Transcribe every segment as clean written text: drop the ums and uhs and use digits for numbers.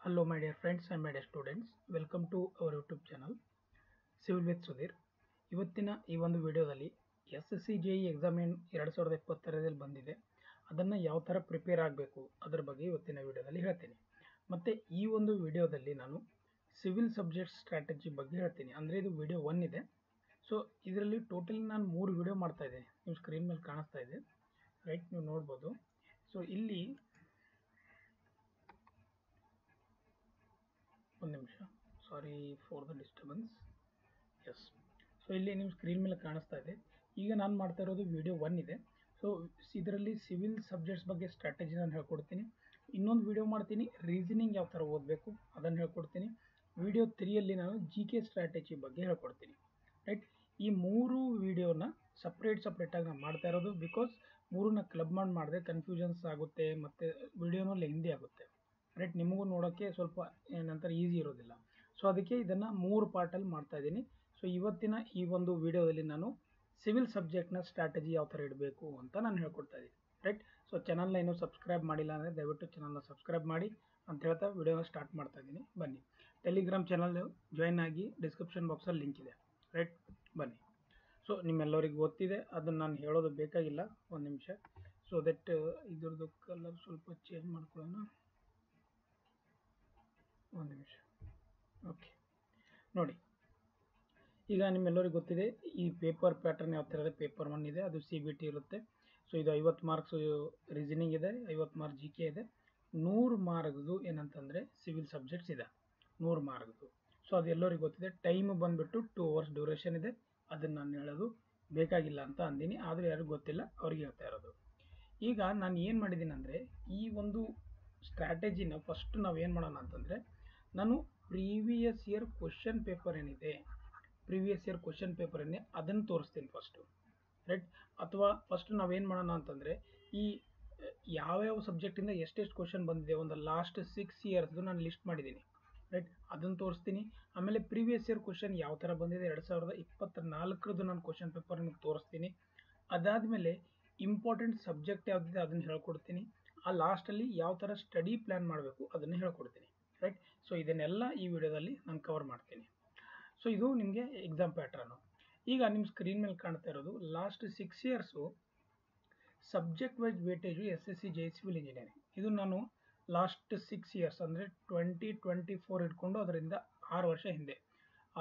Hello my dear friends and my dear students, welcome to our YouTube channel Civil with Sudhir. ಇವತ್ತಿನ ಈ ಒಂದು ವಿಡಿಯೋದಲ್ಲಿ SSC JEE exam 2022 ಬಂದಿದೆ. ಅದನ್ನು ಯಾವ ಥರ ಪ್ರಿಪೇರ್ ಆಗಬೇಕು ಅದರ ಬಗ್ಗೆ ಇವತ್ತಿನ ವಿಡಿಯೋದಲ್ಲಿ ಹೇಳ್ತೀನಿ. ಮತ್ತು ಈ ಒಂದು ವಿಡಿಯೋದಲ್ಲಿ ನಾನು ಸಿವಿಲ್ ಸಬ್ಜೆಕ್ಟ್ ಸ್ಟ್ರಾಟಜಿ ಬಗ್ಗೆ ಹೇಳ್ತೀನಿ. ಅಂದರೆ ಇದು ವಿಡಿಯೋ 1 ಇದೆ. ಸೊ ಇದರಲ್ಲಿ ಟೋಟಲಿ ನಾನು 3 ವಿಡಿಯೋ ಮಾಡ್ತಾ ಇದ್ದೀನಿ. ನೀವು ಸ್ಕ್ರೀನ್ ಮೇಲೆ ಕಾಣಿಸ್ತಾ ಇದೆ ರೈಟ್, ನೀವು ನೋಡ್ಬೋದು. ಸೊ ಇಲ್ಲಿ ಒಂದು ನಿಮಿಷ, sorry for the disturbance. Yes, so ಇಲ್ಲಿ ನಿಮ್ಮ ಸ್ಕ್ರೀನ್ ಮೇಲೆ ಕಾಣಿಸ್ತಾ ಇದೆ. ಈಗ ನಾನು ಮಾಡ್ತಾ ಇರೋದು ವಿಡಿಯೋ 1 ಇದೆ. ಸೊ ಇದರಲ್ಲಿ ಸಿವಿಲ್ ಸಬ್ಜೆಕ್ಟ್ಸ್ ಬಗ್ಗೆ ಸ್ಟ್ರಾಟಜಿ ನಾನು ಹೇಳ್ಕೊಡ್ತೀನಿ. ಇನ್ನೊಂದು ವಿಡಿಯೋ ಮಾಡ್ತೀನಿ ರೀಸನಿಂಗ್ ಯಾವ ಥರ ಓದಬೇಕು ಅದನ್ನು ಹೇಳ್ಕೊಡ್ತೀನಿ. ವಿಡಿಯೋ 3ಯಲ್ಲಿ ನಾನು GK ಸ್ಟ್ರಾಟಜಿ ಬಗ್ಗೆ ಹೇಳ್ಕೊಡ್ತೀನಿ. ರೈಟ್, ಈ 3 ವಿಡಿಯೋನ ಸಪ್ರೇಟಾಗಿ ನಾನು ಮಾಡ್ತಾ ಇರೋದು ಬಿಕಾಸ್ 3ನ ಕ್ಲಬ್ ಮಾಡಿದ್ರೆ ಕನ್ಫ್ಯೂಷನ್ಸ್ ಆಗುತ್ತೆ ಮತ್ತು ವಿಡಿಯೋನೂ ಲೆಂದಿ ಆಗುತ್ತೆ. ರೈಟ್, ನಿಮಗೂ ನೋಡೋಕ್ಕೆ ಸ್ವಲ್ಪ ಏನಂತಾರೆ ಈಸಿ ಇರೋದಿಲ್ಲ. ಸೊ ಅದಕ್ಕೆ ಇದನ್ನು 3 ಪಾರ್ಟಲ್ಲಿ ಮಾಡ್ತಾ ಇದ್ದೀನಿ. ಸೊ ಇವತ್ತಿನ ಈ ಒಂದು ವಿಡಿಯೋದಲ್ಲಿ ನಾನು ಸಿವಿಲ್ ಸಬ್ಜೆಕ್ಟ್ನ ಸ್ಟ್ರಾಟಜಿ ಯಾವ ಥರ ಇಡಬೇಕು ಅಂತ ನಾನು ಹೇಳ್ಕೊಡ್ತಾ ಇದ್ದೀನಿ. ರೈಟ್, ಸೊ ಚಾನಲ್ನ ಇನ್ನೂ ಸಬ್ಸ್ಕ್ರೈಬ್ ಮಾಡಿಲ್ಲ ಅಂದರೆ ದಯವಿಟ್ಟು ಚಾನಲ್ನ ಸಬ್ಸ್ಕ್ರೈಬ್ ಮಾಡಿ ಅಂತ ಹೇಳ್ತಾ ವಿಡಿಯೋನ ಸ್ಟಾರ್ಟ್ ಮಾಡ್ತಾ ಇದ್ದೀನಿ. ಬನ್ನಿ, ಟೆಲಿಗ್ರಾಮ್ ಚಾನಲ್ ಜಾಯ್ನ್ ಆಗಿ, ಡಿಸ್ಕ್ರಿಪ್ಷನ್ ಬಾಕ್ಸಲ್ಲಿ ಲಿಂಕ್ ಇದೆ. ರೈಟ್, ಬನ್ನಿ. ಸೊ ನಿಮ್ಮೆಲ್ಲರಿಗೂ ಗೊತ್ತಿದೆ, ಅದನ್ನು ನಾನು ಹೇಳೋದು ಬೇಕಾಗಿಲ್ಲ. ಒಂದು ನಿಮಿಷ, ಸೊ ದಟ್ ಇದ್ರದ್ದು ಕಲರ್ ಸ್ವಲ್ಪ ಚೇಂಜ್ ಮಾಡ್ಕೊಳ್ಳೋಣ. ಒಂದು ನಿಮಿಷ. ಓಕೆ, ನೋಡಿ, ಈಗ ನಿಮ್ಮೆಲ್ಲರಿಗೂ ಗೊತ್ತಿದೆ ಈ ಪೇಪರ್ ಪ್ಯಾಟರ್ನ್ ಯಾವ ಥರ ಇದೆ. ಪೇಪರ್ 1 ಇದೆ, ಅದು CBT ಇರುತ್ತೆ. ಸೊ ಇದು 50 ಮಾರ್ಕ್ಸ್ ರೀಸನಿಂಗ್ ಇದೆ, 50 ಮಾರ್ಕ್ಸ್ GK ಇದೆ, 100 ಮಾರ್ಕ್ದು ಏನಂತಂದರೆ ಸಿವಿಲ್ ಸಬ್ಜೆಕ್ಟ್ಸ್ ಇದೆ, 100 ಮಾರ್ಕ್ದು. ಸೊ ಅದು ಎಲ್ಲರಿಗೂ ಗೊತ್ತಿದೆ. ಟೈಮ್ ಬಂದುಬಿಟ್ಟು 2 hours ಡ್ಯೂರೇಷನ್ ಇದೆ. ಅದನ್ನು ನಾನು ಹೇಳೋದು ಬೇಕಾಗಿಲ್ಲ ಅಂತ ಅಂದೀನಿ, ಆದರೆ ಯಾರಿಗೂ ಗೊತ್ತಿಲ್ಲ ಅವ್ರಿಗೆ ಹೇಳ್ತಾ ಇರೋದು. ಈಗ ನಾನು ಏನು ಮಾಡಿದ್ದೀನಿ ಅಂದರೆ ಈ ಒಂದು ಸ್ಟ್ರಾಟಜಿನ ಫಸ್ಟ್ ನಾವು ಏನು ಮಾಡೋಣ ಅಂತಂದರೆ, ನಾನು ಪ್ರೀವಿಯಸ್ ಇಯರ್ ಕ್ವಶನ್ ಪೇಪರ್ ಏನಿದೆ, ಅದನ್ನು ತೋರಿಸ್ತೀನಿ ಫಸ್ಟು. ರೈಟ್, ಅಥವಾ ಫಸ್ಟ್ ನಾವೇನು ಮಾಡೋಣ ಅಂತಂದರೆ ಈ ಯಾವ್ಯಾವ ಸಬ್ಜೆಕ್ಟಿಂದ ಎಷ್ಟೆಷ್ಟು ಕ್ವಶನ್ ಬಂದಿದೆ ಒಂದು ಲಾಸ್ಟ್ 6 ಇಯರ್ಸ್ದು ನಾನು ಲಿಸ್ಟ್ ಮಾಡಿದ್ದೀನಿ. ರೈಟ್, ಅದನ್ನು ತೋರಿಸ್ತೀನಿ. ಆಮೇಲೆ ಪ್ರೀವಿಯಸ್ ಇಯರ್ ಕ್ವಶನ್ ಯಾವ ಥರ ಬಂದಿದೆ 2024ರದ್ದು ನಾನು ಕ್ವಶನ್ ಪೇಪರ್ ನಿಮಗೆ ತೋರಿಸ್ತೀನಿ. ಅದಾದಮೇಲೆ ಇಂಪಾರ್ಟೆಂಟ್ ಸಬ್ಜೆಕ್ಟ್ ಯಾವುದಿದೆ ಅದನ್ನು ಹೇಳ್ಕೊಡ್ತೀನಿ. ಆ ಲಾಸ್ಟಲ್ಲಿ ಯಾವ ಥರ ಸ್ಟಡಿ ಪ್ಲ್ಯಾನ್ ಮಾಡಬೇಕು ಅದನ್ನು ಹೇಳ್ಕೊಡ್ತೀನಿ. ರೈಟ್, ಸೊ ಇದನ್ನೆಲ್ಲ ಈ ವಿಡಿಯೋದಲ್ಲಿ ನಾನು ಕವರ್ ಮಾಡ್ತೀನಿ. ಸೊ ಇದು ನಿಮಗೆ ಎಕ್ಸಾಮ್ ಪ್ಯಾಟ್ರನು. ಈಗ ನಿಮ್ಮ ಸ್ಕ್ರೀನ್ ಮೇಲೆ ಕಾಣ್ತಾ ಇರೋದು last 6 years subject wise weightage SSC JEE civil engineering. ಇದು ನಾನು ಲಾಸ್ಟ್ 6 ಇಯರ್ಸ್ ಅಂದರೆ 2024 ಇಟ್ಕೊಂಡು ಅದರಿಂದ 6 ವರ್ಷ ಹಿಂದೆ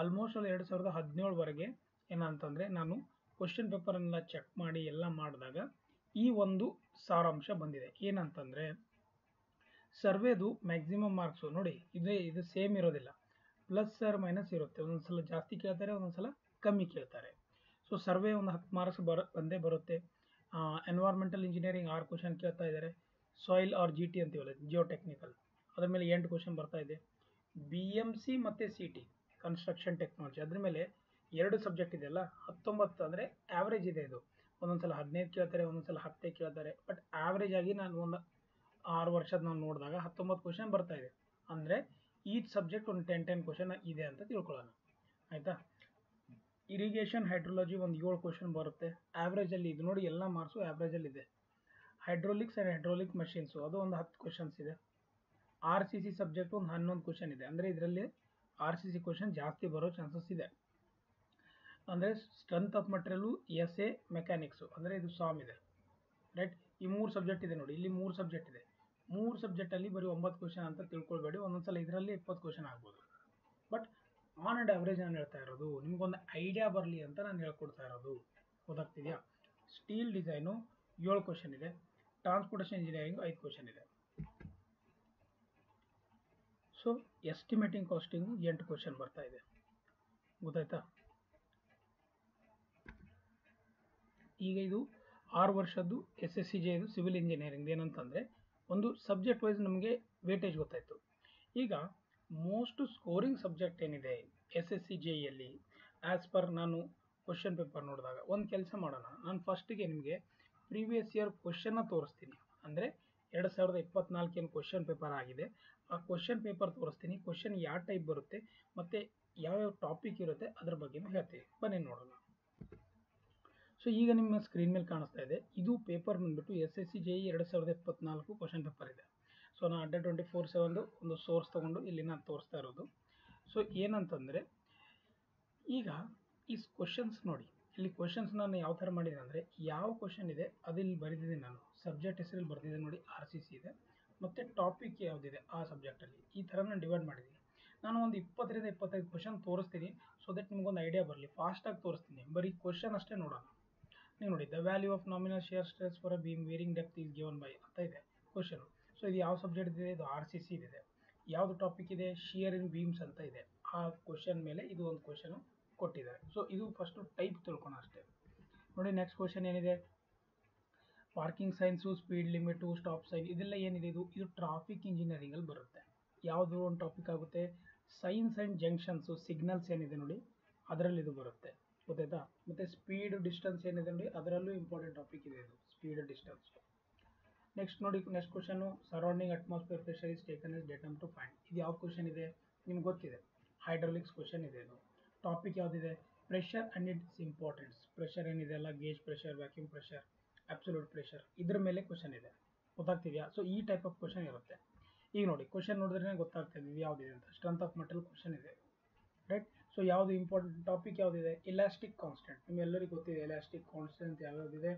ಆಲ್ಮೋಸ್ಟ್ ಅಲ್ಲಿ 2017ವರೆಗೆ ಏನಂತಂದರೆ ನಾನು ಕ್ವಶನ್ ಪೇಪರನ್ನೆಲ್ಲ ಚೆಕ್ ಮಾಡಿ ಎಲ್ಲ ಮಾಡಿದಾಗ ಈ ಒಂದು ಸಾರಾಂಶ ಬಂದಿದೆ. ಏನಂತಂದರೆ ಸರ್ವೇದು ಮ್ಯಾಕ್ಸಿಮಮ್ ಮಾರ್ಕ್ಸು ನೋಡಿ, ಇದು ಸೇಮ್ ಇರೋದಿಲ್ಲ, ಪ್ಲಸ್ ಆರ್ ಮೈನಸ್ ಇರುತ್ತೆ. ಒಂದೊಂದು ಸಲ ಜಾಸ್ತಿ ಕೇಳ್ತಾರೆ, ಒಂದೊಂದು ಸಲ ಕಮ್ಮಿ ಕೇಳ್ತಾರೆ. ಸೊ ಸರ್ವೆ ಒಂದು 10 ಮಾರ್ಕ್ಸ್ ಬಂದೇ ಬರುತ್ತೆ. ಎನ್ವೈರ್ಮೆಂಟಲ್ ಇಂಜಿನಿಯರಿಂಗ್ 6 ಕ್ವಶನ್ ಕೇಳ್ತಾ ಇದ್ದಾರೆ. ಸಾಯಿಲ್ ಆರ್ GT ಅಂತೀವಲ್ಲ, ಜಿಯೋ ಟೆಕ್ನಿಕಲ್, ಅದ್ರ ಮೇಲೆ 8 ಕ್ವಶನ್ ಬರ್ತಾ ಇದೆ. BMC ಮತ್ತು CT ಕನ್ಸ್ಟ್ರಕ್ಷನ್ ಟೆಕ್ನಾಲಜಿ, ಅದ್ರ ಮೇಲೆ 2 ಸಬ್ಜೆಕ್ಟ್ ಇದೆಯಲ್ಲ 19, ಅಂದರೆ ಆ್ಯಾವ್ರೇಜ್ ಇದೆ. ಇದು ಒಂದೊಂದು ಸಲ 15 ಕೇಳ್ತಾರೆ, ಒಂದೊಂದು ಸಲ 10 ಕೇಳ್ತಾರೆ. ಬಟ್ ಆ್ಯಾವ್ರೇಜ್ ಆಗಿ ನಾನು ಒಂದು 6 ವರ್ಷದ ನಾವು ನೋಡಿದಾಗ 19 ಕ್ವಶನ್ ಬರ್ತಾ ಇದೆ. ಅಂದರೆ ಈಚ್ ಸಬ್ಜೆಕ್ಟ್ ಒಂದು 10 ಕ್ವಶನ್ ಇದೆ ಅಂತ ತಿಳ್ಕೊಳ್ಳೋಣ. ಆಯಿತಾ. ಇರಿಗೇಷನ್ ಹೈಡ್ರೋಲಜಿ ಒಂದು 7 ಕ್ವಶನ್ ಬರುತ್ತೆ ಆ್ಯಾವ್ರೇಜಲ್ಲಿ. ಇದು ನೋಡಿ, ಎಲ್ಲ ಮಾರ್ಕ್ಸು ಆ್ಯಾವ್ರೇಜಲ್ಲಿ ಇದೆ. ಹೈಡ್ರೋಲಿಕ್ಸ್ ಆ್ಯಂಡ್ ಹೈಡ್ರೋಲಿಕ್ ಮಷಿನ್ಸು ಅದು ಒಂದು 10 ಕ್ವಶನ್ಸ್ ಇದೆ. RCC ಸಬ್ಜೆಕ್ಟ್ ಒಂದು 11 ಕ್ವಶನ್ ಇದೆ. ಅಂದರೆ ಇದರಲ್ಲಿ RCC ಕ್ವಶನ್ ಜಾಸ್ತಿ ಬರೋ ಚಾನ್ಸಸ್ ಇದೆ. ಅಂದರೆ strength of material SA mechanics, ಅಂದರೆ ಇದು SOM ಇದೆ. ರೈಟ್, ಈ 3 ಸಬ್ಜೆಕ್ಟ್ ಇದೆ ನೋಡಿ, ಇಲ್ಲಿ 3 ಸಬ್ಜೆಕ್ಟ್ ಇದೆ. 3 ಸಬ್ಜೆಕ್ಟಲ್ಲಿ ಬರೀ 9 ಕ್ವಶನ್ ಅಂತ ತಿಳ್ಕೊಳ್ಬೇಡಿ. ಒಂದೊಂದು ಸಲ ಇದರಲ್ಲಿ 20 ಕ್ವಶನ್ ಆಗ್ಬೋದು. ಬಟ್ ಆನ್ ಆ್ಯಂಡ್ ಆವ್ರೇಜ್ ನಾನು ಹೇಳ್ತಾ ಇರೋದು ನಿಮಗೊಂದು ಐಡಿಯಾ ಬರಲಿ ಅಂತ ನಾನು ಹೇಳ್ಕೊಡ್ತಾ ಇರೋದು. ಗೊತ್ತಾಗ್ತಿದೆಯಾ. ಸ್ಟೀಲ್ ಡಿಸೈನು 7 ಕ್ವಶನ್ ಇದೆ. ಟ್ರಾನ್ಸ್ಪೋರ್ಟೇಷನ್ ಇಂಜಿನಿಯರಿಂಗು 5 ಕ್ವಶನ್ ಇದೆ. ಸೊ ಎಸ್ಟಿಮೇಟಿಂಗ್ ಕಾಸ್ಟಿಂಗು 8 ಕ್ವಶನ್ ಬರ್ತಾ ಇದೆ. ಗೊತ್ತಾಯ್ತಾ. ಈಗ ಇದು 6 ವರ್ಷದ್ದು SSC JEE ಸಿವಿಲ್ ಇಂಜಿನಿಯರಿಂಗ್. ಏನಂತಂದರೆ ಒಂದು ಸಬ್ಜೆಕ್ಟ್ ವೈಸ್ ನಮಗೆ ವೇಟೇಜ್ ಗೊತ್ತಾಯಿತು. ಈಗ ಮೋಸ್ಟ್ ಸ್ಕೋರಿಂಗ್ ಸಬ್ಜೆಕ್ಟ್ ಏನಿದೆ SSC JEEಯಲ್ಲಿ ಆ್ಯಸ್ ಪರ್ ನಾನು ಕ್ವಶನ್ ಪೇಪರ್ ನೋಡಿದಾಗ ಒಂದು ಕೆಲಸ ಮಾಡೋಣ. ನಾನು ಫಸ್ಟಿಗೆ ನಿಮಗೆ ಪ್ರೀವಿಯಸ್ ಇಯರ್ ಕ್ವಶನ್ನ ತೋರಿಸ್ತೀನಿ. ಅಂದರೆ 2024 ಏನು ಕ್ವಶನ್ ಪೇಪರ್ ಆಗಿದೆ ಆ ಕ್ವಶನ್ ಪೇಪರ್ ತೋರಿಸ್ತೀನಿ. ಕ್ವಶನ್ ಯಾವ ಟೈಪ್ ಬರುತ್ತೆ ಮತ್ತು ಯಾವ್ಯಾವ ಟಾಪಿಕ್ ಇರುತ್ತೆ ಅದ್ರ ಬಗ್ಗೆನೂ ಹೇಳ್ತೀನಿ. ಬನ್ನಿ ನೋಡೋಣ. ಸೊ ಈಗ ನಿಮ್ಮ ಸ್ಕ್ರೀನ್ ಮೇಲೆ ಕಾಣಿಸ್ತಾ ಇದೆ, ಇದು ಪೇಪರ್ ಬಂದುಬಿಟ್ಟು SSC JEE 2024 ಕ್ವಶನ್ ಪೇಪರ್ ಇದೆ. ಸೊ ಸೊ ನಾನು ಅಡ್ಡ 24/7 ಒಂದು ಸೋರ್ಸ್ ತೊಗೊಂಡು ಇಲ್ಲಿ ನಾನು ತೋರಿಸ್ತಾ ಇರೋದು. ಸೊ ಏನಂತಂದರೆ ಈಗ ಈ ಕ್ವಶನ್ಸ್ ನೋಡಿ, ಇಲ್ಲಿ ಕ್ವಶನ್ಸ್ ನಾನು ಯಾವ ಥರ ಮಾಡಿದೆ ಅಂದರೆ ಯಾವ ಕ್ವಶನ್ ಇದೆ ಅದು ಇಲ್ಲಿ ಬರೆದಿದ್ದೀನಿ ನಾನು. ಸಬ್ಜೆಕ್ಟ್ ಹೆಸರಲ್ಲಿ ಬರೆದಿದೆ ನೋಡಿ, RCC ಇದೆ, ಮತ್ತು ಟಾಪಿಕ್ ಯಾವುದಿದೆ ಆ ಸಬ್ಜೆಕ್ಟಲ್ಲಿ, ಈ ಥರ ನಾನು ಡಿವೈಡ್ ಮಾಡಿದ್ದೀನಿ. ನಾನು ಒಂದು 20ರಿಂದ 25 ಕ್ವಶನ್ ತೋರಿಸ್ತೀನಿ, ಸೊ ದಟ್ ನಿಮಗೊಂದು ಐಡಿಯಾ ಬರಲಿ. ಫಾಸ್ಟಾಗಿ ತೋರಿಸ್ತೀನಿ, ಬರೀ ಕ್ವಶನ್ ಅಷ್ಟೇ ನೋಡೋಣ. ನೀವು ನೋಡಿ, the value of nominal shear stress for a beam varying depth is given by ಅಂತ ಇದೆ ಕ್ವಶನು. ಸೊ ಇದು ಯಾವ ಸಬ್ಜೆಕ್ಟ್ ಇದೆ? ಇದು RCC ಇದೆ. ಯಾವುದು ಟಾಪಿಕ್ ಇದೆ? ಶಿಯರ್ ಇನ್ ಬೀಮ್ಸ್ ಅಂತ ಇದೆ. ಆ ಕ್ವಶನ್ ಮೇಲೆ ಇದು ಒಂದು ಕ್ವಶನು ಕೊಟ್ಟಿದ್ದಾರೆ. ಸೊ ಇದು ಫಸ್ಟು ಟೈಪ್ ತಿಳ್ಕೊಣ ಅಷ್ಟೇ. ನೋಡಿ, ನೆಕ್ಸ್ಟ್ ಕ್ವಶನ್ ಏನಿದೆ? Parking signs, speed limit, stop sign, ಇದೆಲ್ಲ ಏನಿದೆ? ಇದು ಟ್ರಾಫಿಕ್ ಇಂಜಿನಿಯರಿಂಗಲ್ಲಿ ಬರುತ್ತೆ. ಯಾವುದು ಒಂದು ಟಾಪಿಕ್ ಆಗುತ್ತೆ? ಸೈನ್ಸ್ ಆ್ಯಂಡ್ ಜಂಕ್ಷನ್ಸು, ಸಿಗ್ನಲ್ಸ್ ಏನಿದೆ ನೋಡಿ ಅದರಲ್ಲಿ ಇದು ಬರುತ್ತೆ, ಗೊತ್ತಾಯ್ತಾ? ಮತ್ತು ಸ್ಪೀಡ್ ಡಿಸ್ಟೆನ್ಸ್ ಏನಿದೆ ನೋಡಿ ಅದರಲ್ಲೂ ಇಂಪಾರ್ಟೆಂಟ್ ಟಾಪಿಕ್ ಇದೆ ಇದು, ಸ್ಪೀಡ್ ಡಿಸ್ಟೆನ್ಸ್. ನೆಕ್ಸ್ಟ್ ನೋಡಿ, next question surrounding atmosphere pressure is taken as datum to find. ಇದು ಯಾವ ಕ್ವಶನ್ ಇದೆ? ನಿಮ್ಗೆ ಗೊತ್ತಿದೆ, ಹೈಡ್ರಾಲಿಕ್ಸ್ ಕ್ವಶನ್ ಇದೆ ಇದು. ಟಾಪಿಕ್ ಯಾವುದಿದೆ? Pressure and it's importance. Pressure ಏನಿದೆ ಅಲ್ಲ, gauge pressure, vacuum pressure, absolute pressure, ಇದ್ರ ಮೇಲೆ ಕ್ವಶನ್ ಇದೆ, ಗೊತ್ತಾಗ್ತಿದೆಯಾ? ಸೊ ಈ ಟೈಪ್ ಆಫ್ ಕ್ವಶನ್ ಇರುತ್ತೆ. ಈಗ ನೋಡಿ, ಕ್ವಶನ್ ನೋಡಿದ್ರೆ ಗೊತ್ತಾಗ್ತದೆ ಇದು ಯಾವುದಿದೆ ಅಂತ. ಸ್ಟ್ರೆಂತ್ ಆಫ್ ಮೆಟಲ್ ಕ್ವಶನ್ ಇದೆ, ರೈಟ್? ಸೊ ಯಾವುದು ಇಂಪಾರ್ಟೆಂಟ್ ಟಾಪಿಕ್ ಯಾವುದಿದೆ? Elastic constant. ನಿಮ್ಮೆಲ್ಲರಿಗೂ ಗೊತ್ತಿದೆ ಎಲಾಸ್ಟಿಕ್ ಕಾನ್ಸ್ಟೆಂಟ್ ಯಾವ್ಯಾವುದಿದೆ.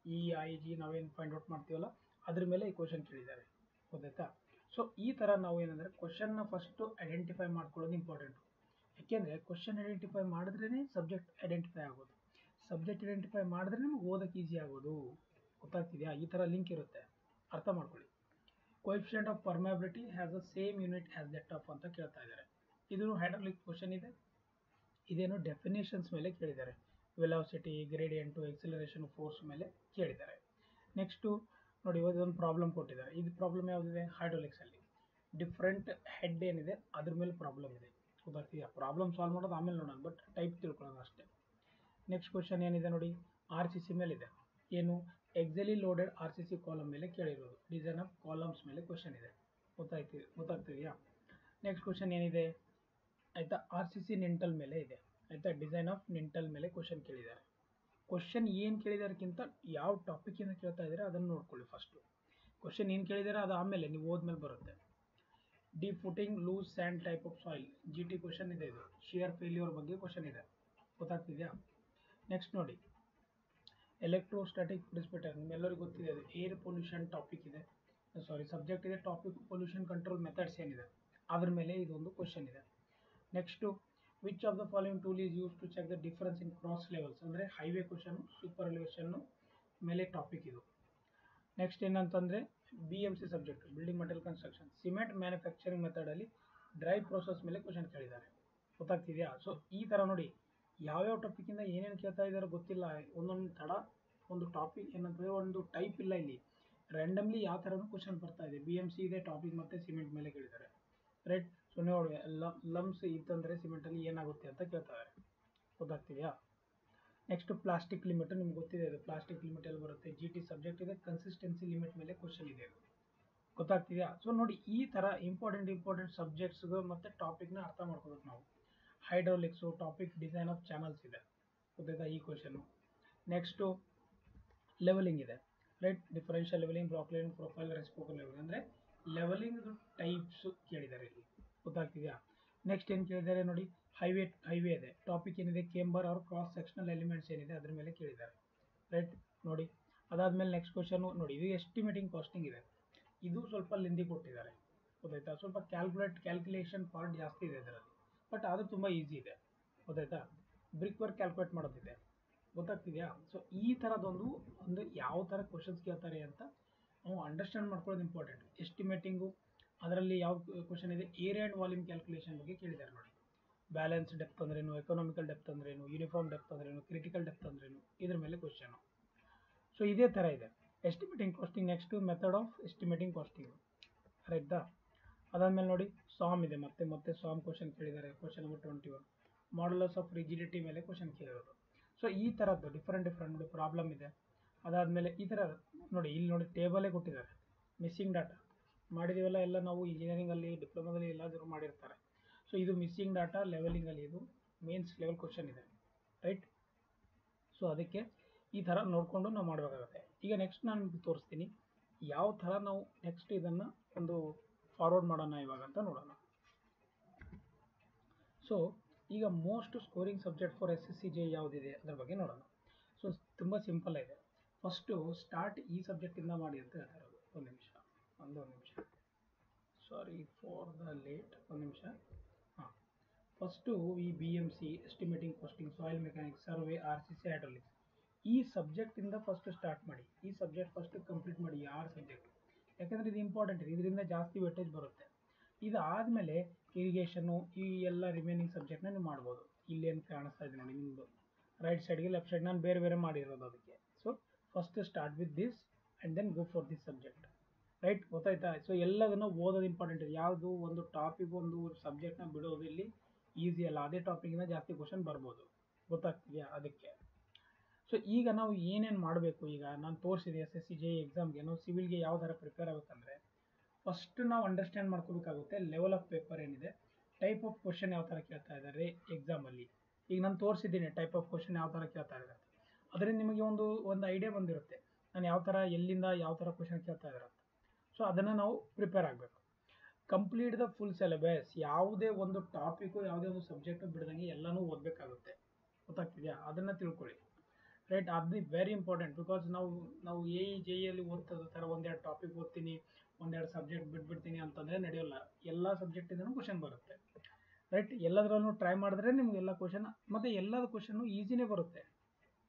EIG ನಾವೇನು ಫೈಂಡ್ ಔಟ್ ಮಾಡ್ತೀವಲ್ಲ ಅದ್ರ ಮೇಲೆ ಈ ಕ್ವಶನ್ ಕೇಳಿದ್ದಾರೆ, ಗೊತ್ತಾಯ್ತಾ? ಸೊ ಈ ಥರ ನಾವು ಏನಂದರೆ ಕ್ವಶನ್ನ ಫಸ್ಟು ಐಡೆಂಟಿಫೈ ಮಾಡ್ಕೊಳ್ಳೋದು ಇಂಪಾರ್ಟೆಂಟು. ಯಾಕೆಂದರೆ ಕ್ವಶನ್ ಐಡೆಂಟಿಫೈ ಮಾಡಿದ್ರೇ ಸಬ್ಜೆಕ್ಟ್ ಐಡೆಂಟಿಫೈ ಆಗೋದು. ಸಬ್ಜೆಕ್ಟ್ ಐಡೆಂಟಿಫೈ ಮಾಡಿದ್ರೆ ನಮ್ಗೆ ಓದೋಕ್ಕೆ ಈಸಿ ಆಗೋದು, ಗೊತ್ತಾಗ್ತಿದೆಯಾ? ಈ ಥರ ಲಿಂಕ್ ಇರುತ್ತೆ, ಅರ್ಥ ಮಾಡ್ಕೊಳ್ಳಿ. Coefficient of permeability has the same unit as that of ಅಂತ ಕೇಳ್ತಾ ಇದ್ದಾರೆ. ಇದು ಹೈಡ್ರಾಲಿಕ್ ಕ್ವಶನ್ ಇದೆ. ಇದೇನು ಡೆಫಿನೇಷನ್ಸ್ ಮೇಲೆ ಕೇಳಿದ್ದಾರೆ. ವೆಲಾಸಿಟಿ, ಗ್ರೇಡಿಯಂಟು, ಎಕ್ಸಿಲರೇಷನ್, ಫೋರ್ಸ್ ಮೇಲೆ ಕೇಳಿದ್ದಾರೆ. ನೆಕ್ಸ್ಟು ನೋಡಿ, ಇದೊಂದು ಪ್ರಾಬ್ಲಮ್ ಕೊಟ್ಟಿದ್ದಾರೆ. ಇದು ಪ್ರಾಬ್ಲಮ್ ಯಾವುದಿದೆ? ಹೈಡ್ರಾಲಿಕ್ಸಲ್ಲಿ ಡಿಫ್ರೆಂಟ್ ಹೆಡ್ ಏನಿದೆ ಅದ್ರ ಮೇಲೆ ಪ್ರಾಬ್ಲಮ್ ಇದೆ, ಗೊತ್ತಾಗ್ತಿದೆಯಾ? ಪ್ರಾಬ್ಲಮ್ ಸಾಲ್ವ್ ಮಾಡೋದು ಆಮೇಲೆ ನೋಡೋಣ, ಬಟ್ ಟೈಪ್ ತಿಳ್ಕೊಳ್ಳೋಣ ಅಷ್ಟೇ. ನೆಕ್ಸ್ಟ್ ಕ್ವಶನ್ ಏನಿದೆ ನೋಡಿ, RCC ಮೇಲಿದೆ. ಏನು? ಎಕ್ಸೆಲಿ ಲೋಡೆಡ್ RCC ಕಾಲಮ್ ಮೇಲೆ ಕೇಳಿರೋದು. ಡಿಸೈನ್ ಆಫ್ ಕಾಲಮ್ಸ್ ಮೇಲೆ ಕ್ವಶನ್ ಇದೆ, ಗೊತ್ತಾಗ್ತಿದೆಯಾ? ನೆಕ್ಸ್ಟ್ ಕ್ವಶನ್ ಏನಿದೆ ಆಯಿತಾ? RCC ನಿಂಟಲ್ ಮೇಲೆ ಇದೆ, ಆಯಿತಾ? ಡಿಸೈನ್ ಆಫ್ ನಿಂಟಲ್ ಮೇಲೆ ಕ್ವಶನ್ ಕೇಳಿದ್ದಾರೆ. ಕ್ವಶನ್ ಏನು ಕೇಳಿದಾರಕ್ಕಿಂತ ಯಾವ ಟಾಪಿಕಿಂದ ಕೇಳ್ತಾ ಇದ್ದಾರೆ ಅದನ್ನು ನೋಡ್ಕೊಳ್ಳಿ ಫಸ್ಟು. ಕ್ವಶನ್ ಏನು ಕೇಳಿದ್ದಾರೆ ಅದು ಆಮೇಲೆ ನೀವು ಹೋದ್ಮೇಲೆ ಬರುತ್ತೆ. Deep footing, loose sand type of soil, GT question ಇದೆ. ಇದು ಶಿಯರ್ ಫೇಲ್ಯೂರ್ ಬಗ್ಗೆ ಕ್ವಶನ್ ಇದೆ, ಗೊತ್ತಾಗ್ತಿದೆಯಾ? ನೆಕ್ಸ್ಟ್ ನೋಡಿ, ಎಲೆಕ್ಟ್ರೋಸ್ಟಾಟಿಕ್ ಪ್ರಿಸಿಪಿಟೇಟರ್, ನಿಮ್ಮೆಲ್ಲರಿಗೂ ಗೊತ್ತಿದೆ, ಅದು ಏರ್ ಪೊಲ್ಯೂಷನ್ ಟಾಪಿಕ್ ಇದೆ, ಸಬ್ಜೆಕ್ಟ್ ಇದೆ. ಟಾಪಿಕ್ ಪೊಲ್ಯೂಷನ್ ಕಂಟ್ರೋಲ್ ಮೆಥಡ್ಸ್ ಏನಿದೆ ಅದ್ರ ಮೇಲೆ ಇದೊಂದು ಕ್ವಶನ್ ಇದೆ. Next which of the following tool is use to check the difference in cross levels, ಅಂದರೆ ಹೈವೇ ಕ್ವಶನು, ಸೂಪರ್ ಎಲಿವೇಷನ್ನು ಮೇಲೆ ಟಾಪಿಕ್ ಇದು. ನೆಕ್ಸ್ಟ್ ಏನಂತಂದರೆ BMC subject, building material construction, cement manufacturing ಮೆಥಡಲ್ಲಿ ಡ್ರೈ ಪ್ರೋಸೆಸ್ ಮೇಲೆ ಕ್ವಶನ್ ಕೇಳಿದ್ದಾರೆ, ಗೊತ್ತಾಗ್ತಿದೆಯಾ? ಸೊ ಈ ಥರ ನೋಡಿ, ಯಾವ್ಯಾವ ಟಾಪಿಕಿಂದ ಏನೇನು ಕೇಳ್ತಾ ಇದ್ದಾರೋ ಗೊತ್ತಿಲ್ಲ. ಒಂದೊಂದು ತಡ ಒಂದು ಟಾಪಿಕ್ ಏನಂತಂದರೆ ಒಂದು ಟೈಪ್ ಇಲ್ಲ ಇಲ್ಲಿ, ರ್ಯಾಂಡಮ್ಲಿ ಯಾವ ಥರನೂ ಕ್ವಶನ್ ಬರ್ತಾ ಇದೆ. BMC ಇದೆ ಟಾಪಿಕ್, ಮತ್ತು ಸಿಮೆಂಟ್ ಮೇಲೆ ಕೇಳಿದ್ದಾರೆ, ರೈಟ್? ಸೊ ನೋಡಿ, ಲಮ್ಸ್ ಇತ್ತಂದರೆ ಸಿಮೆಂಟಲ್ಲಿ ಏನಾಗುತ್ತೆ ಅಂತ ಕೇಳ್ತಾರೆ, ಗೊತ್ತಾಗ್ತಿದೆಯಾ? ನೆಕ್ಸ್ಟ್ ಪ್ಲಾಸ್ಟಿಕ್ ಲಿಮಿಟ್, ನಿಮ್ಗೆ ಗೊತ್ತಿದೆ ಇದು ಪ್ಲಾಸ್ಟಿಕ್ ಲಿಮಿಟ್ ಎಲ್ಲಿ ಬರುತ್ತೆ. GT ಸಬ್ಜೆಕ್ಟ್ ಇದೆ. ಕನ್ಸಿಸ್ಟೆನ್ಸಿ ಲಿಮಿಟ್ ಮೇಲೆ ಕ್ವಶನ್ ಇದೆ, ಗೊತ್ತಾಗ್ತಿದೆಯಾ? ಸೊ ನೋಡಿ, ಈ ಥರ ಇಂಪಾರ್ಟೆಂಟ್ ಸಬ್ಜೆಕ್ಟ್ಸ್ಗಳು ಮತ್ತು ಟಾಪಿಕ್ನ ಅರ್ಥ ಮಾಡ್ಕೋಬೇಕು ನಾವು. Hydraulics topic, design of channels ಇದೆ, ಗೊತ್ತಾಯ್ತಾ? ಈ ಕ್ವಶನು. ನೆಕ್ಸ್ಟು ಲೆವೆಲಿಂಗ್ ಇದೆ, ರೈಟ್? ಡಿಫರೆನ್ಷಿಯಲ್ ಲೆವೆಲಿಂಗ್, ಬ್ರಾಕ್ಲೈನ್ ಪ್ರೊಫೈಲ್, ರೆಸಿಪ್ರೋಕಲ್ ಲೆವೆಲಿಂಗ್, ಅಂದರೆ ಲೆವೆಲಿಂಗ್ ಟೈಪ್ಸು ಕೇಳಿದ್ದಾರೆ ಇಲ್ಲಿ, ಗೊತ್ತಾಗ್ತಿದೆಯಾ? ನೆಕ್ಸ್ಟ್ ಏನು ಕೇಳಿದ್ದಾರೆ ನೋಡಿ, ಹೈವೇ ಇದೆ. ಟಾಪಿಕ್ ಏನಿದೆ? Camber R cross sectional elements ಏನಿದೆ ಅದ್ರ ಮೇಲೆ ಕೇಳಿದ್ದಾರೆ, ರೈಟ್? ನೋಡಿ, ಅದಾದಮೇಲೆ ನೆಕ್ಸ್ಟ್ ಕ್ವಶನು ನೋಡಿ, ಇದು ಎಸ್ಟಿಮೇಟಿಂಗ್ ಕಾಸ್ಟಿಂಗ್ ಇದೆ. ಇದು ಸ್ವಲ್ಪ ಲೆಂದಿ ಕೊಟ್ಟಿದ್ದಾರೆ, ಗೊತ್ತಾಯ್ತಾ? ಸ್ವಲ್ಪ ಕ್ಯಾಲ್ಕುಲೇಷನ್ ಪಾರ್ಟ್ ಜಾಸ್ತಿ ಇದೆ ಇದರಲ್ಲಿ, ಬಟ್ ಅದು ತುಂಬ ಈಸಿ ಇದೆ, ಗೊತ್ತಾಯ್ತಾ? ಬ್ರಿಕ್ ವರ್ಕ್ ಕ್ಯಾಲ್ಕುಲೇಟ್ ಮಾಡೋದಿದೆ, ಗೊತ್ತಾಗ್ತಿದೆಯಾ? ಸೊ ಈ ಥರದೊಂದು ಯಾವ ಥರ ಕ್ವಶನ್ಸ್ ಕೇಳ್ತಾರೆ ಅಂತ ನಾವು ಅಂಡರ್ಸ್ಟ್ಯಾಂಡ್ ಮಾಡ್ಕೊಳ್ಳೋದು ಇಂಪಾರ್ಟೆಂಟ್. ಎಸ್ಟಿಮೇಟಿಂಗು ಅದರಲ್ಲಿ ಯಾವ ಕ್ವಶನ್ ಇದೆ? ಏರಿಯಾ ಆ್ಯಂಡ್ ವಾಲ್ಯೂಮ್ ಕ್ಯಾಲ್ಕುಲೇಷನ್ ಬಗ್ಗೆ ಕೇಳಿದ್ದಾರೆ ನೋಡಿ. ಬ್ಯಾಲೆನ್ಸ್ ಡೆಪ್ತ್ ಅಂದ್ರೇನು, ಎಕನಾಮಿಕಲ್ ಡೆಪ್ತ್ ಅಂದ್ರೇನು, ಯೂನಿಫಾರ್ಮ್ ಡೆಪ್ತ್ ಅಂದ್ರೇನು, ಕ್ರಿಟಿಕಲ್ ಡೆಪ್ತ್ ಅಂದ್ರೇನು, ಇದ್ರ ಮೇಲೆ ಕ್ವಶನು. ಸೊ ಇದೇ ಥರ ಇದೆ estimating costing. Next method of estimating costing, ರೈಟಾ? ಅದಾದಮೇಲೆ ನೋಡಿ, ಸಾಮ್ ಇದೆ, ಮತ್ತೆ ಸಾಮ್ ಕ್ವಶನ್ ಕೇಳಿದ್ದಾರೆ. Question number 21 modulus of rigidity ಮೇಲೆ ಕ್ವಶನ್ ಕೇಳಿರೋದು. ಸೊ ಈ ಥರದ್ದು ಡಿಫ್ರೆಂಟ್ ನೋಡಿ ಪ್ರಾಬ್ಲಮ್ ಇದೆ. ಅದಾದಮೇಲೆ ಈ ಥರ ನೋಡಿ, ಇಲ್ಲಿ ನೋಡಿ ಟೇಬಲೇ ಕೊಟ್ಟಿದ್ದಾರೆ. ಮಿಸ್ಸಿಂಗ್ ಡಾಟಾ ಮಾಡಿದ್ದೀವಲ್ಲ ಎಲ್ಲ ನಾವು ಇಂಜಿನಿಯರಿಂಗಲ್ಲಿ, ಡಿಪ್ಲೊಮಾದಲ್ಲಿ ಎಲ್ಲಾದರೂ ಮಾಡಿರ್ತಾರೆ. ಸೊ ಇದು ಮಿಸ್ಸಿಂಗ್ ಡಾಟಾ ಲೆವೆಲಿಂಗಲ್ಲಿ, ಇದು ಮೇನ್ಸ್ ಲೆವೆಲ್ ಕ್ವಶನ್ ಇದೆ, ರೈಟ್? ಸೊ ಅದಕ್ಕೆ ಈ ಥರ ನೋಡಿಕೊಂಡು ನಾವು ಮಾಡಬೇಕಾಗುತ್ತೆ. ಈಗ ನೆಕ್ಸ್ಟ್ ನಾನು ನಿಮಗೆ ತೋರಿಸ್ತೀನಿ ಯಾವ ಥರ ನಾವು ನೆಕ್ಸ್ಟ್ ಇದನ್ನು ಒಂದು ಫಾರ್ವರ್ಡ್ ಮಾಡೋಣ ಇವಾಗ ಅಂತ ನೋಡೋಣ. ಸೊ ಈಗ most scoring subject for SSCJ ಯಾವುದಿದೆ ಅದ್ರ ಬಗ್ಗೆ ನೋಡೋಣ. ಸೊ ತುಂಬ ಸಿಂಪಲ್ ಇದೆ. ಫಸ್ಟು ಸ್ಟಾರ್ಟ್ ಈ ಸಬ್ಜೆಕ್ಟಿಂದ ಮಾಡಿ ಅಂತ ಹೇಳ್ತಾರೆ. ಒಂದು ನಿಮಿಷ ಸಾರಿ ಫಾರ್ ದ ಲೇಟ್. ಒಂದು ನಿಮಿಷ. ಹಾಂ, ಫಸ್ಟು ಈ BMC estimating costing soil mechanics survey RCC hydraulics ಈ ಸಬ್ಜೆಕ್ಟಿಂದ ಫಸ್ಟ್ ಸ್ಟಾರ್ಟ್ ಮಾಡಿ. ಈ ಸಬ್ಜೆಕ್ಟ್ ಫಸ್ಟ್ ಕಂಪ್ಲೀಟ್ ಮಾಡಿ, 6 ಸಬ್ಜೆಕ್ಟ್. ಯಾಕಂದರೆ ಇದು ಇಂಪಾರ್ಟೆಂಟ್ ಇದೆ, ಇದರಿಂದ ಜಾಸ್ತಿ ವೆಟೇಜ್ ಬರುತ್ತೆ. ಇದಾದಮೇಲೆ ಇರಿಗೇಷನ್ನು ಈ ಎಲ್ಲ ರಿಮೈನಿಂಗ್ ಸಬ್ಜೆಕ್ಟ್ನ ನೀವು ಮಾಡ್ಬೋದು. ಇಲ್ಲೇನು ಕಾಣಿಸ್ತಾ ಇದೆ ನೋಡಿ ನಿಮ್ಮದು ರೈಟ್ ಸೈಡ್ಗೆ ಲೆಫ್ಟ್ ಸೈಡ್ ನಾನು ಬೇರೆ ಬೇರೆ ಮಾಡಿರೋದು ಅದಕ್ಕೆ. So first start with this and then go for this subject. Right, ಗೊತ್ತಾಯ್ತಾ? ಸೊ ಎಲ್ಲದನ್ನು ಓದೋದು ಇಂಪಾರ್ಟೆಂಟ್ ಇದೆ. ಯಾವುದು ಒಂದು ಟಾಪಿಕ್ ಒಂದು ಸಬ್ಜೆಕ್ಟ್ನ ಬಿಡೋದು ಇಲ್ಲಿ ಈಸಿ ಅಲ್ಲ. ಅದೇ ಟಾಪಿಕಿಂದ ಜಾಸ್ತಿ ಕ್ವಶನ್ ಬರ್ಬೋದು, ಗೊತ್ತಾಗ್ತಿದೆಯಾ? ಅದಕ್ಕೆ. ಸೊ ಈಗ ನಾವು ಏನೇನು ಮಾಡಬೇಕು, ಈಗ ನಾನು ತೋರಿಸಿದೆ SSCJ ಎಕ್ಸಾಮ್ಗೆ ನಾವು ಸಿವಿಲ್ಗೆ ಯಾವ ಥರ ಪ್ರಿಪೇರ್ ಆಗಬೇಕಂದ್ರೆ ಫಸ್ಟ್ ನಾವು ಅಂಡರ್ಸ್ಟ್ಯಾಂಡ್ ಮಾಡ್ಕೋಬೇಕಾಗುತ್ತೆ ಲೆವೆಲ್ ಆಫ್ ಪೇಪರ್ ಏನಿದೆ, ಟೈಪ್ ಆಫ್ ಕ್ವಶನ್ ಯಾವ ಥರ ಕೇಳ್ತಾ ಇದ್ದಾರೆ ಎಕ್ಸಾಮಲ್ಲಿ. ಈಗ ನಾನು ತೋರಿಸಿದ್ದೀನಿ ಟೈಪ್ ಆಫ್ ಕ್ವಶನ್ ಯಾವ ಥರ ಕೇಳ್ತಾ ಇದ್ದಾರೆ. ಅದರಿಂದ ನಿಮಗೆ ಒಂದು ಐಡಿಯಾ ಬಂದಿರುತ್ತೆ ನಾನು ಯಾವ ಥರ ಎಲ್ಲಿಂದ ಯಾವ ಥರ ಕ್ವಶನ್ ಕೇಳ್ತಾ ಇದ್ದಾರೆ ಅಂತ. ಸೊ ಅದನ್ನು ನಾವು ಪ್ರಿಪೇರ್ ಆಗಬೇಕು. Complete the full syllabus. ಯಾವುದೇ ಒಂದು ಟಾಪಿಕು ಯಾವುದೇ ಒಂದು ಸಬ್ಜೆಕ್ಟು ಬಿಡ್ದಂಗೆ ಎಲ್ಲನೂ ಓದಬೇಕಾಗುತ್ತೆ, ಗೊತ್ತಾಗ್ತಿದೆಯಾ? ಅದನ್ನು ತಿಳ್ಕೊಳ್ಳಿ. ರೈಟ್, ಅದು ವೆರಿ ಇಂಪಾರ್ಟೆಂಟ್. ಬಿಕಾಸ್ ನಾವು JEಯಲ್ಲಿ ಓದ್ತದ ಥರ ಒಂದೆರಡು ಟಾಪಿಕ್ ಓದ್ತೀನಿ, ಒಂದೆರಡು ಸಬ್ಜೆಕ್ಟ್ ಬಿಟ್ಬಿಡ್ತೀನಿ ಅಂತಂದರೆ ನಡೆಯೋಲ್ಲ. ಎಲ್ಲ ಸಬ್ಜೆಕ್ಟಿಂದನೂ ಕ್ವಶನ್ ಬರುತ್ತೆ. ರೈಟ್, ಎಲ್ಲದರಲ್ಲೂ ಟ್ರೈ ಮಾಡಿದ್ರೆ ನಿಮ್ಗೆ ಎಲ್ಲ ಕ್ವಶನ್ ಮತ್ತು ಎಲ್ಲದ ಕ್ವಶನ್ನು ಈಸಿನೇ ಬರುತ್ತೆ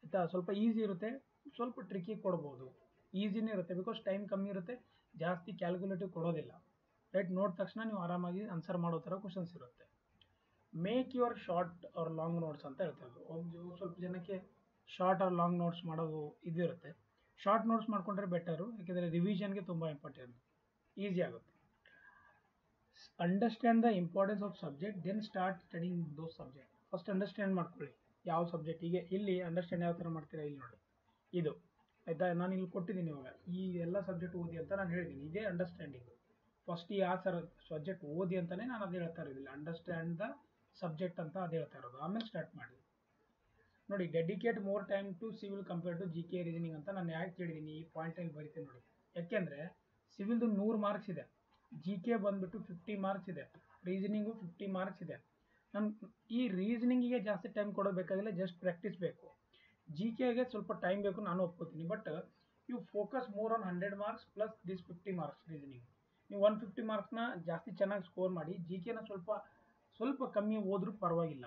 ಆಯಿತಾ. ಸ್ವಲ್ಪ ಈಸಿ ಇರುತ್ತೆ, ಸ್ವಲ್ಪ ಟ್ರಿಕ್ಕಿ ಕೊಡ್ಬೋದು. ಈಸಿನೇ ಇರುತ್ತೆ ಬಿಕಾಸ್ ಟೈಮ್ ಕಮ್ಮಿ ಇರುತ್ತೆ, ಜಾಸ್ತಿ ಕ್ಯಾಲ್ಕುಲೇಟಿವ್ ಕೊಡೋದಿಲ್ಲ. ರೈಟ್, ನೋಡಿದ ತಕ್ಷಣ ನೀವು ಆರಾಮಾಗಿ ಆನ್ಸರ್ ಮಾಡೋ ಥರ ಕ್ವಶನ್ಸ್ ಇರುತ್ತೆ. Make your short or long notes ಅಂತ ಹೇಳ್ತಾರೆ. ಸ್ವಲ್ಪ ಜನಕ್ಕೆ ಶಾರ್ಟ್ ಆರ್ ಲಾಂಗ್ ನೋಟ್ಸ್ ಮಾಡೋದು ಇದಿರುತ್ತೆ. ಶಾರ್ಟ್ ನೋಟ್ಸ್ ಮಾಡ್ಕೊಂಡ್ರೆ ಬೆಟರು, ಯಾಕೆಂದರೆ ರಿವಿಷನ್ಗೆ ತುಂಬ ಇಂಪಾರ್ಟೆಂಟ್, ಈಸಿ ಆಗುತ್ತೆ. Understand the importance of subject then start studying those subject. First understand ಮಾಡ್ಕೊಳ್ಳಿ ಯಾವ ಸಬ್ಜೆಕ್ಟ್. ಈಗ ಇಲ್ಲಿ ಅಂಡರ್ಸ್ಟ್ಯಾಂಡ್ ಯಾವ ಥರ ಮಾಡ್ತೀರಾ ಇಲ್ಲಿ ನೋಡಿ, ಇದು ಆಯಿತಾ. ನಾನು ಇಲ್ಲಿ ಕೊಟ್ಟಿದ್ದೀನಿ ಇವಾಗ ಈ ಎಲ್ಲ ಸಬ್ಜೆಕ್ಟ್ ಓದಿ ಅಂತ ನಾನು ಹೇಳಿದ್ದೀನಿ. ಇದೇ ಅಂಡರ್ಸ್ಟ್ಯಾಂಡಿಂಗು. ಫಸ್ಟ್ ಈ ಸಬ್ಜೆಕ್ಟ್ ಓದಿ ಅಂತಲೇ ನಾನು ಅದು ಹೇಳ್ತಾ ಇರೋದಿಲ್ಲ. ಅಂಡರ್ಸ್ಟ್ಯಾಂಡ್ ದ ಸಬ್ಜೆಕ್ಟ್ ಅಂತ ಅದು ಹೇಳ್ತಾ ಇರೋದು. ಆಮೇಲೆ ಸ್ಟಾರ್ಟ್ ಮಾಡಿ. ನೋಡಿ, dedicate more time to civil compare to GK reasoning ಅಂತ ನಾನು ಯಾಕೆ ಹೇಳಿದ್ದೀನಿ ಈ ಪಾಯಿಂಟಲ್ಲಿ ಬರೀತೀನಿ ನೋಡಿ. ಯಾಕೆಂದರೆ ಸಿವಿಲ್ದು 100 ಮಾರ್ಕ್ಸ್ ಇದೆ, GK ಬಂದುಬಿಟ್ಟು 50 ಮಾರ್ಕ್ಸ್ ಇದೆ, ರೀಸನಿಂಗು 50 ಮಾರ್ಕ್ಸ್ ಇದೆ. ನಾನು ಈ ರೀಸನಿಂಗಿಗೆ ಜಾಸ್ತಿ ಟೈಮ್ ಕೊಡೋಬೇಕಾಗಿಲ್ಲ, ಜಸ್ಟ್ ಪ್ರಾಕ್ಟೀಸ್ ಬೇಕು. GKಗೆ ಸ್ವಲ್ಪ ಟೈಮ್ ಬೇಕು, ನಾನು ಒಪ್ಕೋತೀನಿ. But you focus more on 100 marks plus this 50 marks reasoning. ನೀವು 150 ಮಾರ್ಕ್ಸ್ನ ಜಾಸ್ತಿ ಚೆನ್ನಾಗಿ ಸ್ಕೋರ್ ಮಾಡಿ, GKನ ಸ್ವಲ್ಪ ಕಮ್ಮಿ ಹೋದ್ರೂ ಪರವಾಗಿಲ್ಲ,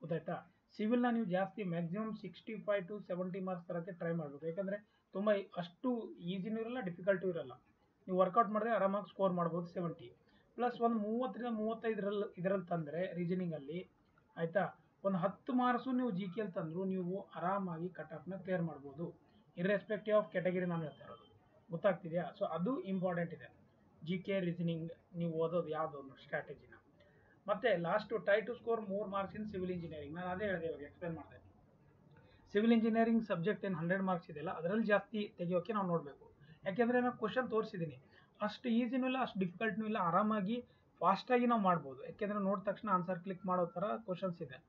ಗೊತ್ತಾಯ್ತಾ. ಸಿವಿಲ್ನ ನೀವು ಜಾಸ್ತಿ ಮ್ಯಾಕ್ಸಿಮಮ್ 65 to 70 ಮಾರ್ಕ್ಸ್ ತರೋಕ್ಕೆ ಟ್ರೈ ಮಾಡಬೇಕು. ಯಾಕಂದರೆ ತುಂಬ ಅಷ್ಟು ಈಸಿನೂ ಇರಲ್ಲ, ಡಿಫಿಕಲ್ಟು ಇರಲ್ಲ. ನೀವು ವರ್ಕೌಟ್ ಮಾಡಿದ್ರೆ ಆರಾಮಾಗಿ ಸ್ಕೋರ್ ಮಾಡ್ಬೋದು 70 ಪ್ಲಸ್ ಒಂದು 30 to 35 ಇದರಲ್ಲಿ ತಂದರೆ ರೀಸನಿಂಗಲ್ಲಿ, ಆಯಿತಾ. ಒಂದು 10 ಮಾರ್ಕ್ಸು ನೀವು GKಯಲ್ಲಿ ತಂದರೂ ನೀವು ಆರಾಮಾಗಿ ಕಟ್-ಆಫ್ನ ಕ್ಲಿಯರ್ ಮಾಡ್ಬೋದು, ಇರ್ರೆಸ್ಪೆಕ್ಟಿವ್ ಆಫ್ ಕ್ಯಾಟಗರಿ ನಾನು ಹೇಳ್ತಾ ಇರೋದು, ಗೊತ್ತಾಗ್ತಿದೆಯಾ. ಸೊ ಅದು ಇಂಪಾರ್ಟೆಂಟ್ ಇದೆ. GK ರೀಸನಿಂಗ್ ನೀವು ಓದೋದು ಯಾವುದೋ ಒಂದು ಸ್ಟ್ರಾಟಜಿನ. ಮತ್ತು last try to score more marks in civil engineering. ನಾನು ಅದೇ ಹೇಳಿದೆ, ಇವಾಗ ಎಕ್ಸ್ಪ್ಲೇನ್ ಮಾಡಿದೆ. ಸಿವಿಲ್ ಇಂಜಿನಿಯರಿಂಗ್ ಸಬ್ಜೆಕ್ಟ್ ಏನು 100 ಮಾರ್ಕ್ಸ್ ಇದೆಯಲ್ಲ ಅದರಲ್ಲಿ ಜಾಸ್ತಿ ತೆಗಿಯೋಕ್ಕೆ ನಾವು ನೋಡಬೇಕು. ಯಾಕೆಂದರೆ ನಾನು ಕ್ವಶನ್ ತೋರಿಸಿದ್ದೀನಿ, ಅಷ್ಟು ಈಸಿನೂ ಇಲ್ಲ, ಅಷ್ಟು ಡಿಫಿಕಲ್ಟ್ನೂ ಇಲ್ಲ, ಆರಾಮಾಗಿ ಫಾಸ್ಟಾಗಿ ನಾವು ಮಾಡ್ಬೋದು. ಯಾಕೆಂದರೆ ನೋಡಿದ ತಕ್ಷಣ ಆನ್ಸರ್ ಕ್ಲಿಕ್ ಮಾಡೋ ಥರ ಕ್ವಶನ್ಸ್ ಇದೆ.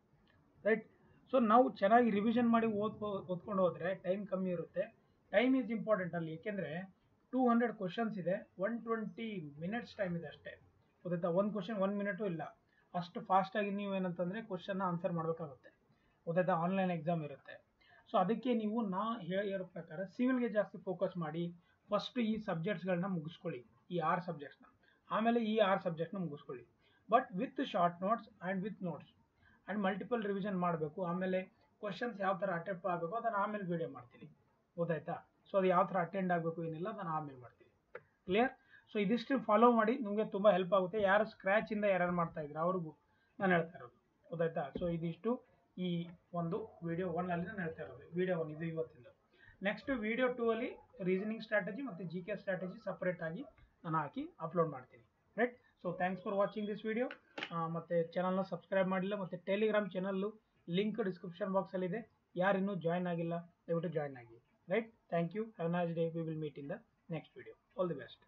ರೈಟ್, ಸೊ ನಾವು ಚೆನ್ನಾಗಿ ರಿವಿಷನ್ ಮಾಡಿ ಓದ್ಕೊಂಡು ಹೋದರೆ ಟೈಮ್ ಕಮ್ಮಿ ಇರುತ್ತೆ. ಟೈಮ್ ಈಸ್ ಇಂಪಾರ್ಟೆಂಟ್ ಅಲ್ಲಿ, ಏಕೆಂದರೆ 200 ಕ್ವಶನ್ಸ್ ಇದೆ, 120 ಮಿನಿಟ್ಸ್ ಟೈಮ್ ಇದೆ ಅಷ್ಟೇ, ಗೊತ್ತಾಯ್ತಾ. ಒಂದು ಕ್ವಶನ್ 1 ಮಿನಿಟು ಇಲ್ಲ. ಅಷ್ಟು ಫಾಸ್ಟಾಗಿ ನೀವು ಏನಂತಂದರೆ ಕ್ವಶನ್ನ ಆನ್ಸರ್ ಮಾಡಬೇಕಾಗುತ್ತೆ, ಗೊತ್ತಾಯ್ತಾ. ಆನ್ಲೈನ್ ಎಕ್ಸಾಮ್ ಇರುತ್ತೆ. ಸೊ ಅದಕ್ಕೆ ನೀವು ಹೇಳಿರೋ ಪ್ರಕಾರ ಸಿವಿಲ್ಗೆ ಜಾಸ್ತಿ ಫೋಕಸ್ ಮಾಡಿ. ಫಸ್ಟು ಈ ಸಬ್ಜೆಕ್ಟ್ಸ್ಗಳನ್ನ ಮುಗಿಸ್ಕೊಳ್ಳಿ, ಈ 6 ಸಬ್ಜೆಕ್ಟ್ಸ್ನ. ಆಮೇಲೆ ಈ 6 ಸಬ್ಜೆಕ್ಟ್ನ ಮುಗಿಸ್ಕೊಳ್ಳಿ, but with short notes and with notes and multiple revision ಮಾಡಬೇಕು. ಆಮೇಲೆ ಕ್ವಶನ್ಸ್ ಯಾವ ಥರ ಅಟೆಂಪ್ಟ್ ಆಗಬೇಕು ಅದನ್ನು ಆಮೇಲೆ ವೀಡಿಯೋ ಮಾಡ್ತೀನಿ, ಗೊತ್ತಾಯ್ತಾ. ಸೊ ಅದು ಯಾವ ಥರ ಅಟೆಂಡ್ ಆಗಬೇಕು ಏನಿಲ್ಲ ನಾನು ಆಮೇಲೆ ಮಾಡ್ತೀನಿ. ಕ್ಲಿಯರ್? ಸೊ ಇದಿಷ್ಟು ಫಾಲೋ ಮಾಡಿ, ನಿಮಗೆ ತುಂಬ ಹೆಲ್ಪ್ ಆಗುತ್ತೆ. ಯಾರು ಸ್ಕ್ರ್ಯಾಚಿಂದ ಯಾರು ಮಾಡ್ತಾ ಇದ್ರು ಅವ್ರಿಗೂ ನಾನು ಹೇಳ್ತಾ ಇರೋದು, ಗೊತ್ತಾಯ್ತಾ. ಸೊ ಇದಿಷ್ಟು ಈ ಒಂದು ವಿಡಿಯೋ 1ಅಲ್ಲಿ ನಾನು ಹೇಳ್ತಾ ಇರೋದು. ವಿಡಿಯೋ 1 ಇದು ಇವತ್ತಿಂದು. ನೆಕ್ಸ್ಟ್ ವಿಡಿಯೋ 2 ಅಲ್ಲಿ ರೀಸನಿಂಗ್ ಸ್ಟ್ರಾಟಜಿ ಮತ್ತು GK ಸ್ಟ್ರಾಟಜಿ ಸಪ್ರೇಟಾಗಿ ನಾನು ಹಾಕಿ ಅಪ್ಲೋಡ್ ಮಾಡ್ತೀನಿ. Right, so thanks for watching this video. ಮತ್ತು ಚಾನಲ್ನ ಸಬ್ಸ್ಕ್ರೈಬ್ ಮಾಡಿಲ್ಲ, ಮತ್ತು ಟೆಲಿಗ್ರಾಮ್ ಚಾನಲ್ಲು ಲಿಂಕ್ ಡಿಸ್ಕ್ರಿಪ್ಷನ್ ಬಾಕ್ಸಲ್ಲಿದೆ. ಯಾರು ಇನ್ನೂ ಜಾಯ್ನ್ ಆಗಿಲ್ಲ ದಯವಿಟ್ಟು ಜಾಯ್ನ್ ಆಗಿ. Right, thank you, have a nice day. We will meet in the next video. All the best.